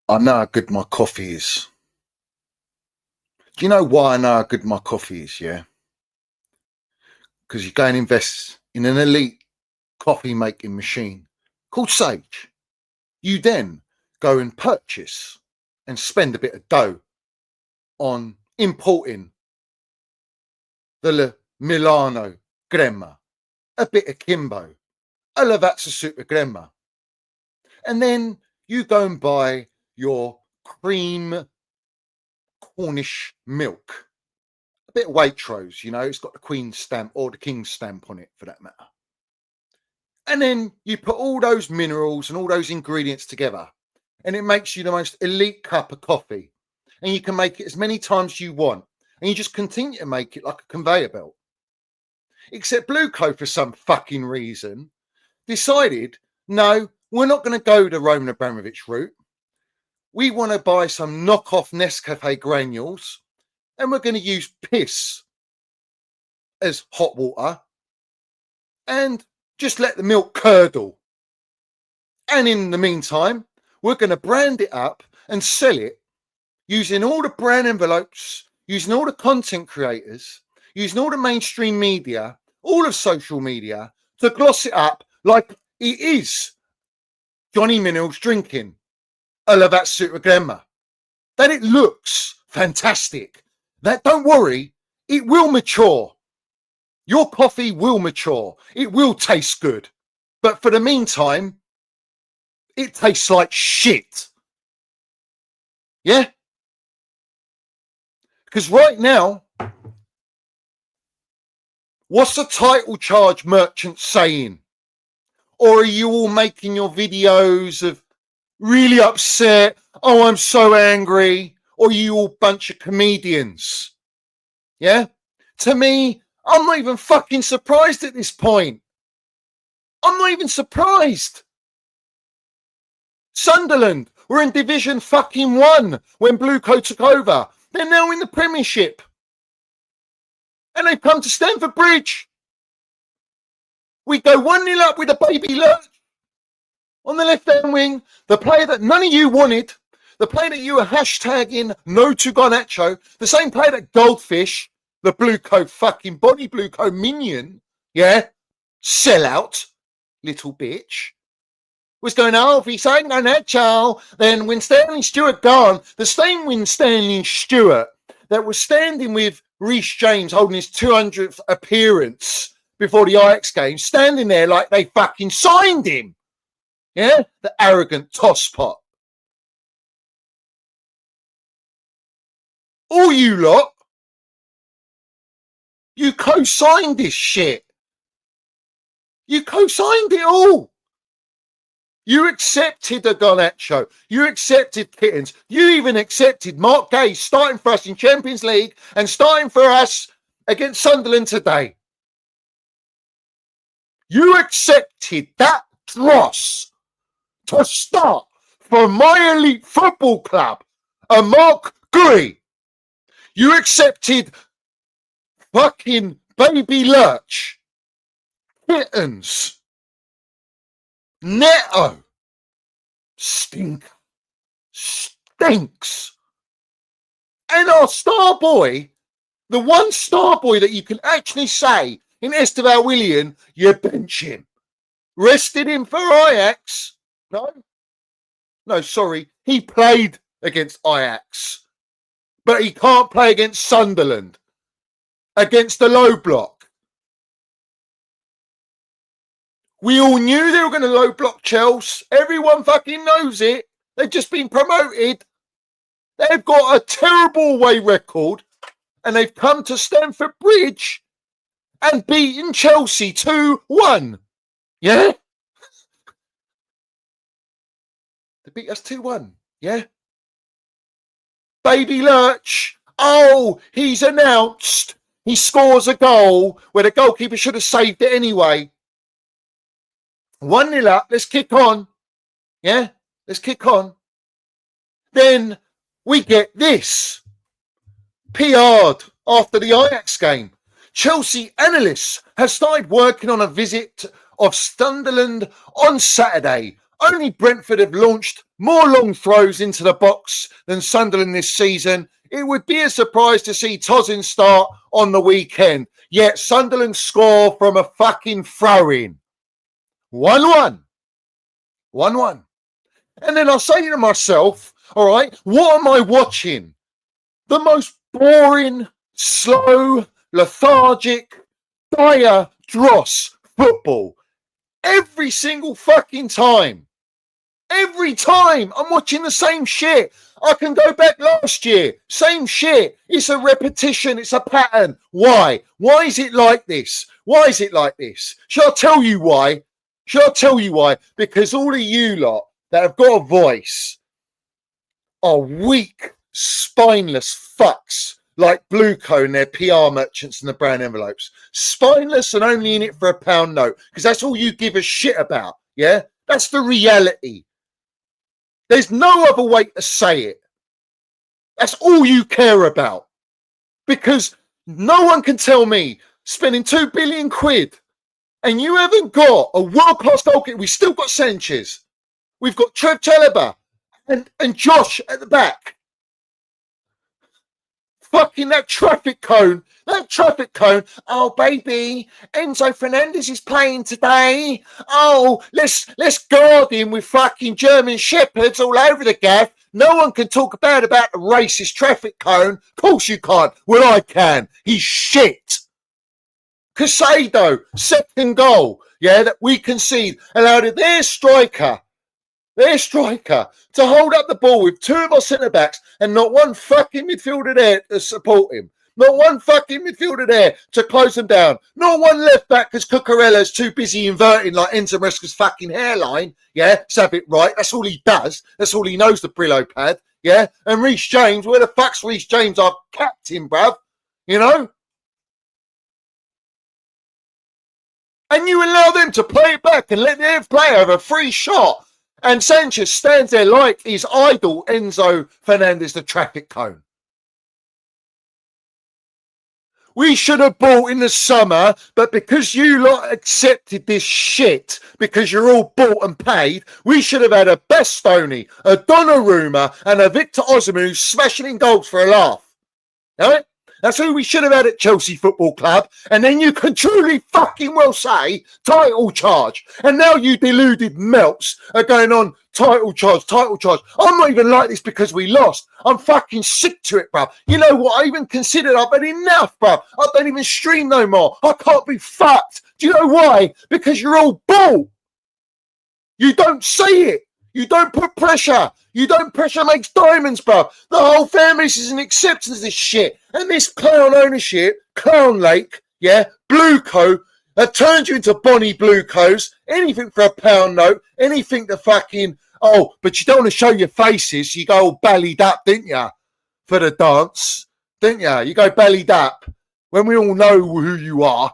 I know how good my coffee is. Do you know why I know how good my coffee is? Yeah. Because you go and invest in an elite coffee making machine called Sage. You then go and purchase and spend a bit of dough on importing the Milano Crema, a bit of Kimbo, a Lavazza Super Crema. And then you go and buy your cream Cornish milk, a bit of Waitrose, you know, it's got the Queen's stamp or the King's stamp on it for that matter. And then you put all those minerals and all those ingredients together and it makes you the most elite cup of coffee. And you can make it as many times as you want. And you just continue to make it like a conveyor belt. Except Blue Co, for some fucking reason, decided, no, we're not going to go the Roman Abramovich route. We want to buy some knockoff Nescafe granules and we're going to use piss as hot water and just let the milk curdle. And in the meantime, we're going to brand it up and sell it using all the brand envelopes, using all the content creators, using all the mainstream media, all of social media to gloss it up like it is Johnny Minnell's drinking a Lavazza Super Crema. That it looks fantastic. That, don't worry, it will mature. Your coffee will mature. It will taste good. But for the meantime, it tastes like shit. Yeah? Because right now, what's the title charge merchant saying? Or are you all making your videos of really upset? Oh, I'm so angry. Or are you all bunch of comedians? Yeah? To me, I'm not even fucking surprised at this point. I'm not even surprised. Sunderland were in Division fucking 1 when Blue Co took over. They're now in the Premiership. And they've come to Stamford Bridge. We go 1-0 up with a baby Lurch on the left-hand wing. The player that none of you wanted. The player that you were hashtagging no to Garnacho. The same player that Goldfish, the Blue Co fucking body Blue Co minion, yeah, sellout, little bitch, was going, oh, if he's saying Garnacho, then when Stanley Stewart gone, the same when Stanley Stewart that was standing with Reece James holding his 200th appearance before the Ajax game, standing there like they fucking signed him. Yeah, the arrogant tosspot. All you lot, you co-signed this shit. You co-signed it all. You accepted the Garnacho. You accepted Kittens. You even accepted Mark Gay starting for us in Champions League and starting for us against Sunderland today. You accepted that dross to start for my elite football club, a Mark Gui. You accepted fucking baby Lurch, Kittens, Neto, stinks, and our star boy, the one star boy that you can actually say in Esteval Willian, you bench him. Rested him for Ajax. No, sorry. He played against Ajax. But he can't play against Sunderland. Against the low block. We all knew they were going to low block Chelsea. Everyone fucking knows it. They've just been promoted. They've got a terrible away record. And they've come to Stamford Bridge and beaten Chelsea 2-1. Yeah? They beat us 2-1. Yeah? Baby Lurch. Oh, he's announced. He scores a goal where the goalkeeper should have saved it anyway. 1-0 up. Let's kick on. Yeah? Let's kick on. Then we get this. PR'd after the Ajax game. Chelsea analysts have started working on a visit of Sunderland on Saturday Only Brentford have launched more long throws into the box than Sunderland this season. It would be a surprise to see Tosin start on the weekend. Yet Sunderland score from a fucking throw-in. 1-1. 1-1. And then I say to myself, all right, what am I watching? The most boring, slow, lethargic, dire dross football. Every single fucking time. Every time I'm watching the same shit. I can go back last year. Same shit. It's a repetition. It's a pattern. Why? Why is it like this? Why is it like this? Shall I tell you why? Shall I tell you why? Because all of you lot that have got a voice are weak, spineless fucks like Blueco and their PR merchants and the brown envelopes. Spineless and only in it for a pound note. Because that's all you give a shit about. Yeah? That's the reality. There's no other way to say it. That's all you care about. Because no one can tell me spending £2 billion and you haven't got a world-class goalkeeper. We've still got Sanchez. We've got Trev Chalobah and Josh at the back. Fucking that traffic cone. Oh, baby, Enzo Fernandez is playing today. Oh, let's guard him with fucking German shepherds all over the gaff. No one can talk bad about the racist traffic cone. Of course you can't. Well, I can. He's shit. Casado, second goal, that we concede, allowed their striker to hold up the ball with two of our centre-backs and not one fucking midfielder there to support him. Not one fucking midfielder there to close them down. Not one left-back because Cucurella's too busy inverting like Enzo Maresca's fucking hairline. Let's have it right. That's all he does. That's all he knows, the Brillo pad. And Reece James, where the fuck's Reece James, our captain, bruv? And you allow them to play it back and let their player have a free shot. And Sanchez stands there like his idol, Enzo Fernandez, the traffic cone. We should have bought in the summer, but because you lot accepted this shit, because you're all bought and paid, we should have had a Bastoni, a Donnarumma, and a Victor Osimhen smashing in goals for a laugh. Right? That's who we should have had at Chelsea Football Club. And then you can truly fucking well say title charge. And now you deluded melts are going on title charge. I'm not even like this because we lost. I'm fucking sick to it, bruv. You know what? I even considered I've had enough, bruv. I don't even stream no more. I can't be fucked. Do you know why? Because you're all bull. You don't say it. You don't put pressure. You don't pressure makes diamonds, bruv. The whole fan base is an acceptance of this shit. And this clown ownership, Clown Lake, Blueco, have turned you into Bonnie Bluecos. Anything for a pound note. Anything to fucking, but you don't want to show your faces. You go all bellied up, didn't you? For the dance, didn't you? You go bellied up when we all know who you are,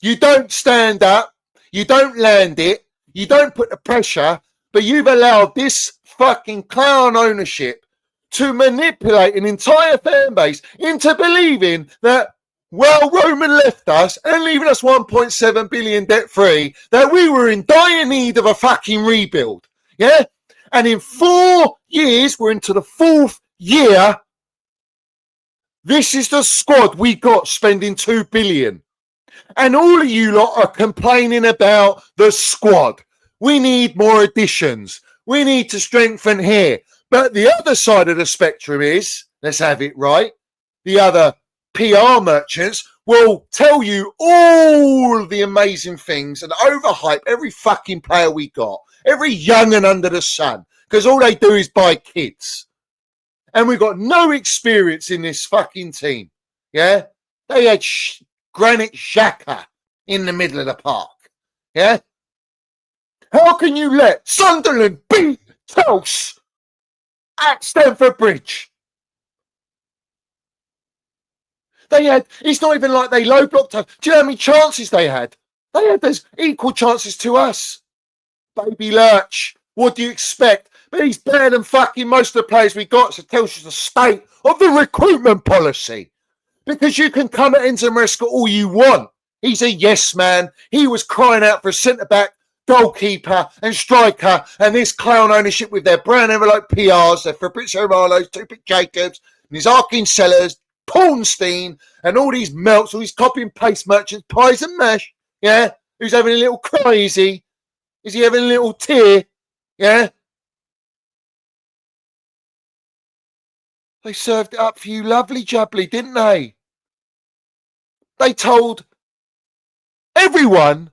You don't stand up. You don't land it. You don't put the pressure, but you've allowed this fucking clown ownership to manipulate an entire fan base into believing that, well, Roman left us and leaving us 1.7 billion debt free, that we were in dire need of a fucking rebuild. And in 4 years, we're into the 4th year. This is the squad we got spending 2 billion. And all of you lot are complaining about the squad. We need more additions. We need to strengthen here. But the other side of the spectrum is, let's have it right, the other PR merchants will tell you all the amazing things and overhype every fucking player we got, every young and under the sun, because all they do is buy kids. And we've got no experience in this fucking team. They had Granit Xhaka in the middle of the park. How can you let Sunderland beat Chelsea at Stamford Bridge? It's not even like they low blocked us. Do you know how many chances they had? They had those equal chances to us. Baby Lurch, what do you expect? But he's better than fucking most of the players we got, so it tells you the state of the recruitment policy. Because you can come at Enzo Maresca all you want. He's a yes man. He was crying out for a centre-back goalkeeper and striker and this clown ownership with their brown envelope PRs, their Fabrizio Romanos, Tupac Jacobs, Nizarkin Sellers, Pornstein, and all these melts, all these copy and paste merchants, pies and mash, yeah? Who's having a little cry, is he? Is he having a little tear? Yeah? They served it up for you lovely jubbly, didn't they? They told everyone,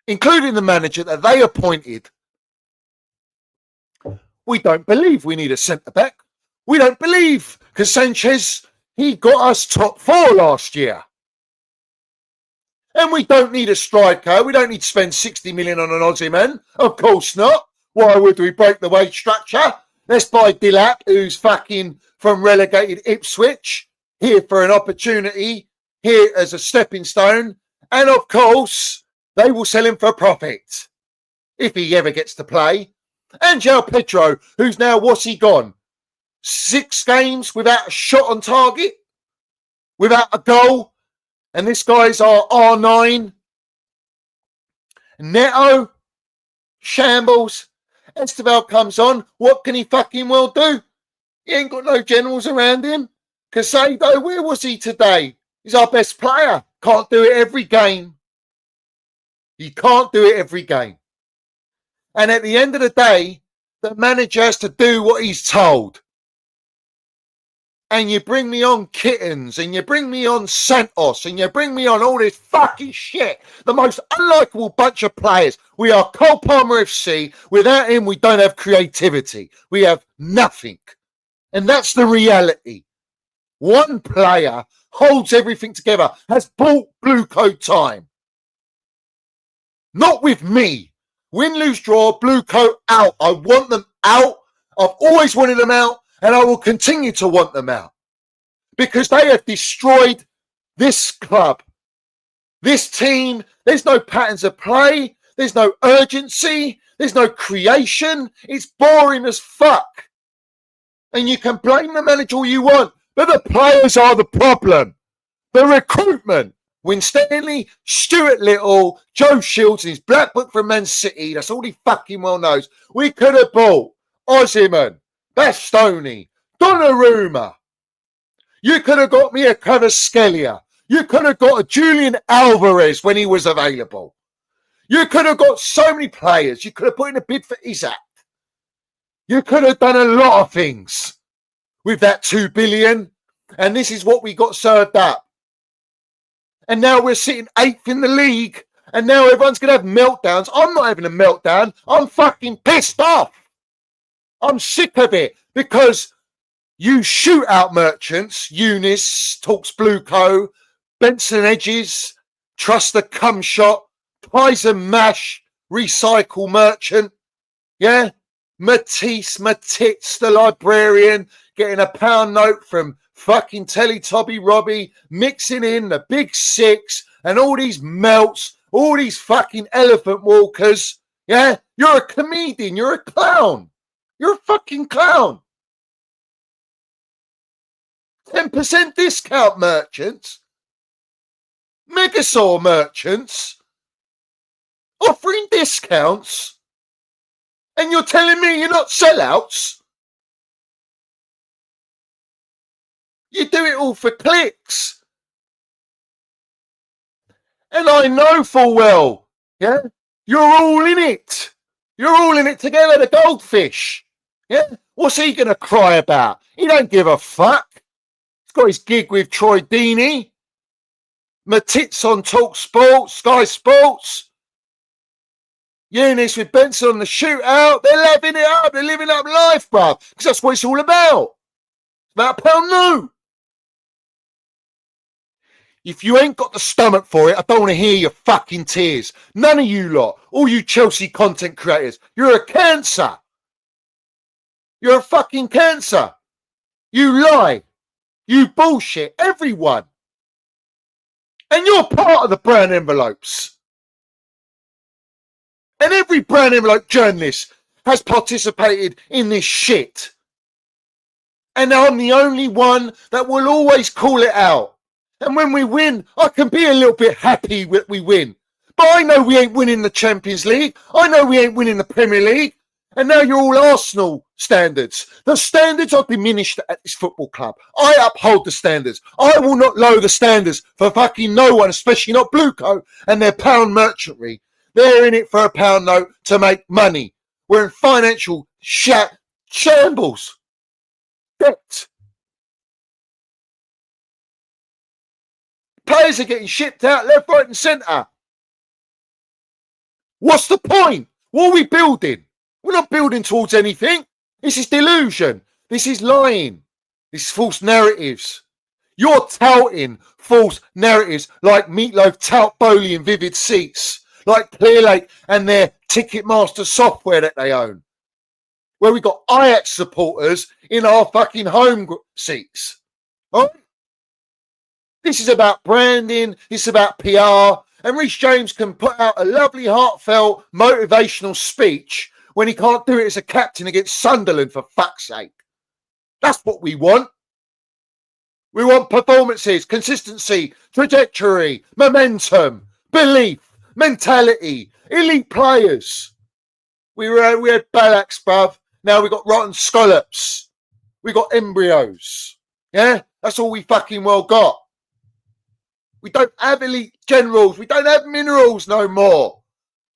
including the manager that they appointed, we don't believe we need a centre-back. We don't believe, because Sanchez, he got us top 4 last year. And we don't need a striker. We don't need to spend 60 million on an Aussie man. Of course not. Why would we break the wage structure? Let's buy Dilap, who's fucking from relegated Ipswich, here for an opportunity, here as a stepping stone. And of course, they will sell him for a profit, if he ever gets to play. And João Pedro, who's now, what's he gone? 6 games without a shot on target, without a goal. And this guy's our R9. Neto, shambles. Esteval comes on. What can he fucking well do? He ain't got no generals around him. Casado, where was he today? He's our best player. Can't do it every game. He can't do it every game. And at the end of the day, the manager has to do what he's told. And you bring me on Kittens, and you bring me on Santos, and you bring me on all this fucking shit. The most unlikable bunch of players. We are Cole Palmer FC. Without him, we don't have creativity. We have nothing. And that's the reality. One player holds everything together, has bought blue coat time. Not with me. Win, lose, draw, blue coat out. I want them out. I've always wanted them out. And I will continue to want them out because they have destroyed this club, this team. There's no patterns of play. There's no urgency. There's no creation. It's boring as fuck. And you can blame the manager all you want, but the players are the problem. The recruitment. Win Stanley, Stuart Little, Joe Shields, and his black book from Man City. That's all he fucking well knows. We could have bought Osimhen, Bastoni, Donnarumma. You could have got me a Kvaratskhelia. You could have got a Julian Alvarez when he was available. You could have got so many players. You could have put in a bid for Isaac. You could have done a lot of things with that 2 billion. And this is what we got served up. And now we're sitting 8th in the league. And now everyone's going to have meltdowns. I'm not having a meltdown. I'm fucking pissed off. I'm sick of it because you shootout merchants, Eunice, Talks Blueco, Benson Edges, Trust the Cum Shot, Pies and Mash, Recycle Merchant, yeah? Matisse, Matitz, the librarian, getting a pound note from fucking Teletubby Robbie, mixing in the Big Six and all these melts, all these fucking elephant walkers, yeah? You're a comedian, you're a clown. You're a fucking clown. 10% discount merchants. Megasaur merchants. Offering discounts. And you're telling me you're not sellouts? You do it all for clicks. And I know full well, yeah, you're all in it. You're all in it together, the goldfish. Yeah? What's he going to cry about? He don't give a fuck. He's got his gig with Troy Deeney. Matitz on Talk Sports, Sky Sports. Eunice with Benson on the shootout. They're loving it up. They're living up life, bruv. Because that's what it's all about. It's about a pound note. If you ain't got the stomach for it, I don't want to hear your fucking tears. None of you lot. All you Chelsea content creators. You're a cancer. You're a fucking cancer. You lie. You bullshit. Everyone. And you're part of the brown envelopes. And every brown envelope journalist has participated in this shit. And I'm the only one that will always call it out. And when we win, I can be a little bit happy that we win. But I know we ain't winning the Champions League. I know we ain't winning the Premier League. And now you're all Arsenal standards. The standards are diminished at this football club. I uphold the standards. I will not lower the standards for fucking no one, especially not Bluecoat and their pound merchantry. They're in it for a pound note to make money. We're in financial shambles. Debt. Players are getting shipped out left, right and centre. What's the point? What are we building? We're not building towards anything. This is delusion. This is lying. This is false narratives. You're touting false narratives like Meatloaf tout Bowley and Vivid Seats, like Clearlake and their Ticketmaster software that they own, where we got Ajax supporters in our fucking home seats. All right? This is about branding. This is about PR. And Reece James can put out a lovely, heartfelt, motivational speech when he can't do it as a captain against Sunderland, for fuck's sake. That's what we want. We want performances, consistency, trajectory, momentum, belief, mentality, elite players. We had Ballacks, bruv. Now we got rotten scallops. We got embryos. Yeah? That's all we fucking well got. We don't have elite generals. We don't have minerals no more.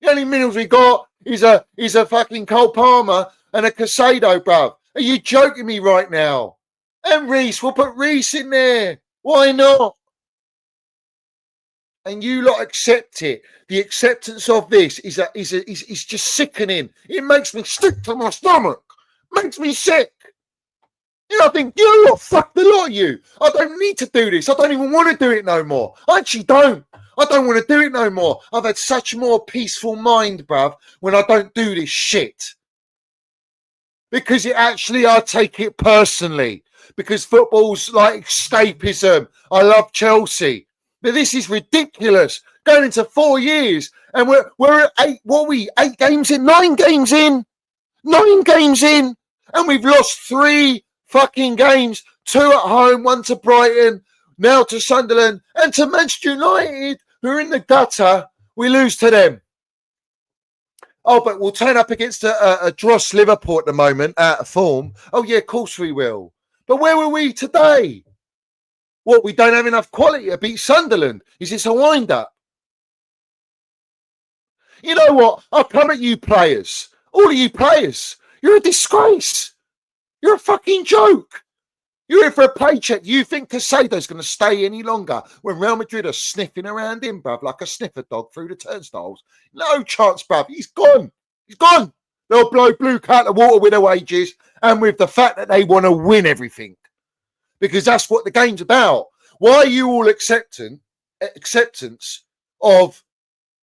The only minerals we got is a fucking Cole Palmer and a Casado, bruv. Are you joking me right now? And Reece, we'll put Reece in there. Why not? And you lot accept it. The acceptance of this is just sickening. It makes me sick to my stomach. Makes me sick. You know, I think, you know what, fuck the lot of you. I don't need to do this. I don't even want to do it no more. I actually don't. I don't want to do it no more. I've had such a more peaceful mind, bruv, when I don't do this shit. Because I take it personally. Because football's like escapism. I love Chelsea. But this is ridiculous. Going into 4 years and we're at 8 games in? 9 games in? 9 games in? And we've lost 3 fucking games, 2 at home, 1 to Brighton, now to Sunderland, and to Manchester United, who are in the gutter. We lose to them. Oh, but we'll turn up against a dross Liverpool at the moment, out of form. Oh, yeah, of course we will. But where were we today? What, we don't have enough quality to beat Sunderland? Is this a wind-up? You know what? I'll come at you players. All of you players. You're a disgrace. You're a fucking joke. You're in for a paycheck. You think Casado's going to stay any longer when Real Madrid are sniffing around him, bruv, like a sniffer dog through the turnstiles? No chance, bruv. He's gone. He's gone. They'll blow blue cat the water with the wages and with the fact that they want to win everything. Because that's what the game's about. Why are you all acceptance of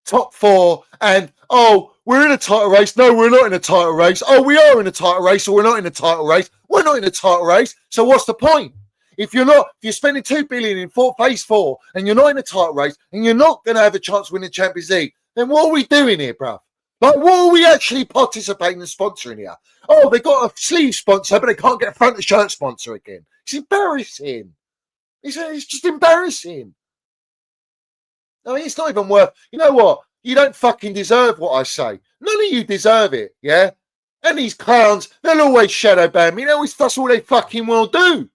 top 4 and, oh, we're in a title race. No, we're not in a title race. Oh, we are in a title race, or we're not in a title race. We're not in a title race. So what's the point? If you're spending $2 billion in phase 4 and you're not in a title race and you're not going to have a chance to win the Champions League, then what are we doing here, bruv? Like, what are we actually participating and sponsoring here? Oh, they got a sleeve sponsor, but they can't get a front of shirt sponsor again. It's embarrassing. It's just embarrassing. I mean, it's not even worth... You know what? You don't fucking deserve what I say. None of you deserve it, yeah? And these clowns, they'll always shadow ban me. That's all they fucking will do.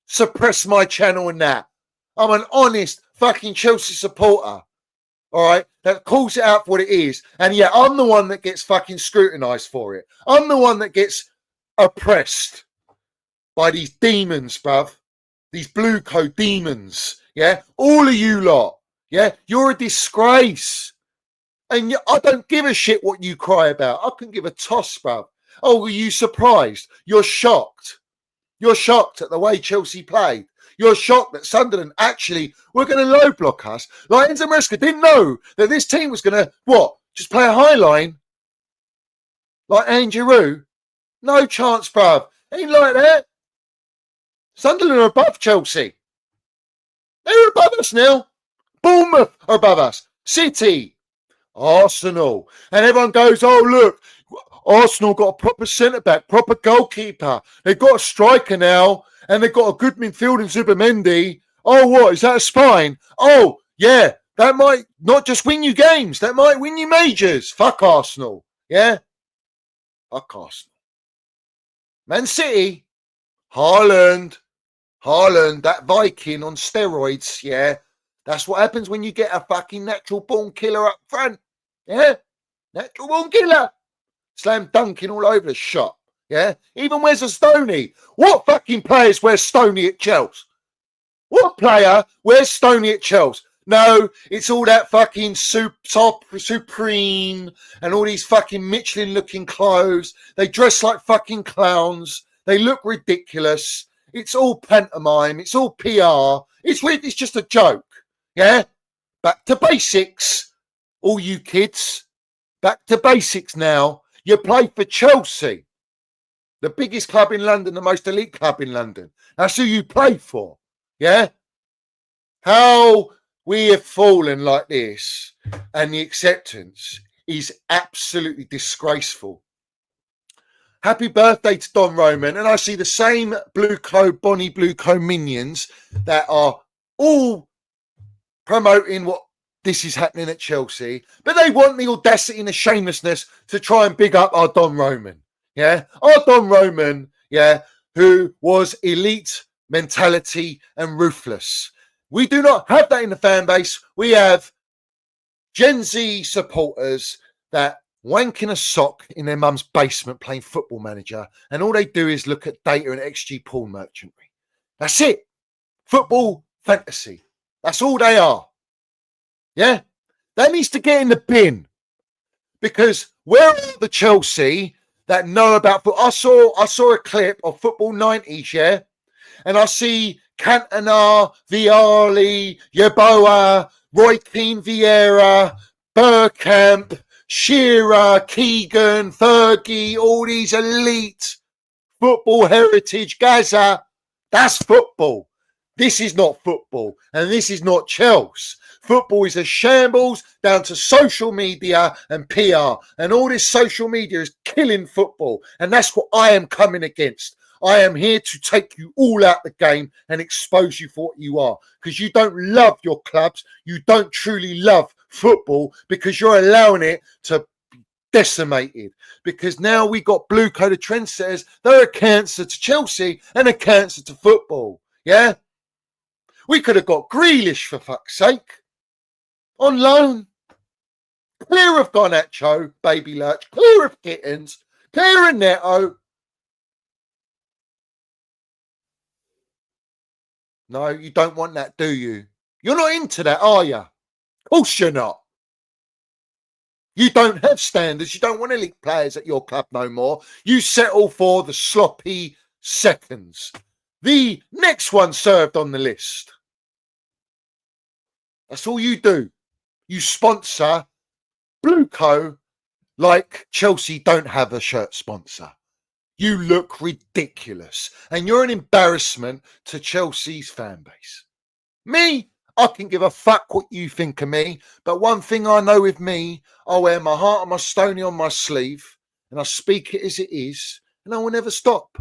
Suppress my channel and that. I'm an honest fucking Chelsea supporter. All right? That calls it out for what it is. And yeah, I'm the one that gets fucking scrutinised for it. I'm the one that gets oppressed by these demons, bruv. These blue coat demons. Yeah? All of you lot. Yeah? You're a disgrace. And I don't give a shit what you cry about. I can give a toss, bruv. Oh, were you surprised? You're shocked. You're shocked at the way Chelsea played. You're shocked that Sunderland actually were going to low block us. Like Enzo Maresca didn't know that this team was going to, just play a high line? Like Angiroux? No chance, bruv. Ain't like that. Sunderland are above Chelsea. They're above us now. Bournemouth are above us. City. Arsenal. And everyone goes, oh, look, Arsenal got a proper centre-back, proper goalkeeper. They've got a striker now, and they've got a good midfield in Zubimendi. Oh, what? Is that a spine? Oh, yeah. That might not just win you games, that might win you majors. Fuck Arsenal. Yeah? Fuck Arsenal. Man City, Haaland, that Viking on steroids, yeah? That's what happens when you get a fucking natural born killer up front. Yeah? Natural born killer. Slam dunking all over the shop. Yeah? Even where's a Stoney? What fucking players wear Stoney at Chelsea? What player wears Stoney at Chelsea? No, it's all that fucking Supreme and all these fucking Michelin-looking clothes. They dress like fucking clowns. They look ridiculous. It's all pantomime. It's all PR. It's just a joke. Yeah? Back to basics, all you kids. Back to basics now. You play for Chelsea, the biggest club in London, the most elite club in London. That's who you play for. Yeah? How we have fallen like this and the acceptance is absolutely disgraceful. Happy birthday to Don Roman. And I see the same Bonnie Blueco minions that are all promoting what this is happening at Chelsea, but they want the audacity and the shamelessness to try and big up our Don Roman. Yeah, our Don Roman, yeah, who was elite mentality and ruthless. We do not have that in the fan base. We have Gen Z supporters that wank in a sock in their mum's basement playing Football Manager, and all they do is look at data and XG porn merchantry. That's it. Football fantasy. That's all they are. Yeah? That needs to get in the bin. Because where are the Chelsea that know about football? I saw a clip of Football 90s, yeah? And I see Cantona, Vialli, Yeboah, Roy Keane Vieira, Bergkamp, Shearer, Keegan, Fergie, all these elite football heritage, Gaza. That's football. This is not football, and this is not Chelsea. Football is a shambles down to social media and PR, and all this social media is killing football, and that's what I am coming against. I am here to take you all out the game and expose you for what you are, because you don't love your clubs. You don't truly love football because you're allowing it to be decimated. Because now we got Blueco, the trendsetters. They're a cancer to Chelsea and a cancer to football. Yeah? We could have got Grealish, for fuck's sake, on loan. Clear of Garnacho, Baby Lurch, clear of Kittens, clear of Neto. No, you don't want that, do you? You're not into that, are you? Of course you're not. You don't have standards. You don't want elite players at your club no more. You settle for the sloppy seconds. The next one served on the list. That's all you do. You sponsor Blueco like Chelsea don't have a shirt sponsor. You look ridiculous. And you're an embarrassment to Chelsea's fan base. Me, I can give a fuck what you think of me. But one thing I know with me, I wear my heart and my Stoney on my sleeve. And I speak it as it is. And I will never stop.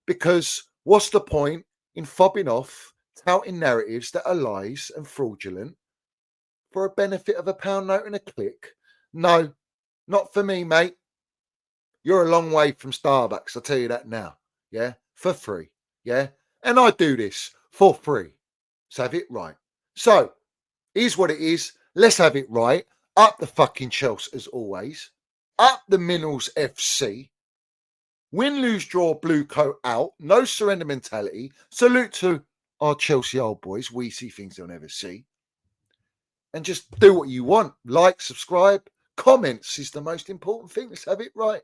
Because what's the point in fobbing off, touting narratives that are lies and fraudulent for a benefit of a pound note and a click? No, not for me, mate. You're a long way from Starbucks, I'll tell you that now. Yeah, for free. Yeah, and I do this for free. So have it right. So, here's what it is. Let's have it right. Up the fucking Chelsea as always. Up the Minerals FC. Win, lose, draw, Blueco out. No surrender mentality. Salute to our Chelsea old boys. We see things they'll never see. And just do what you want. Like, subscribe. Comments is the most important thing. Let's have it right.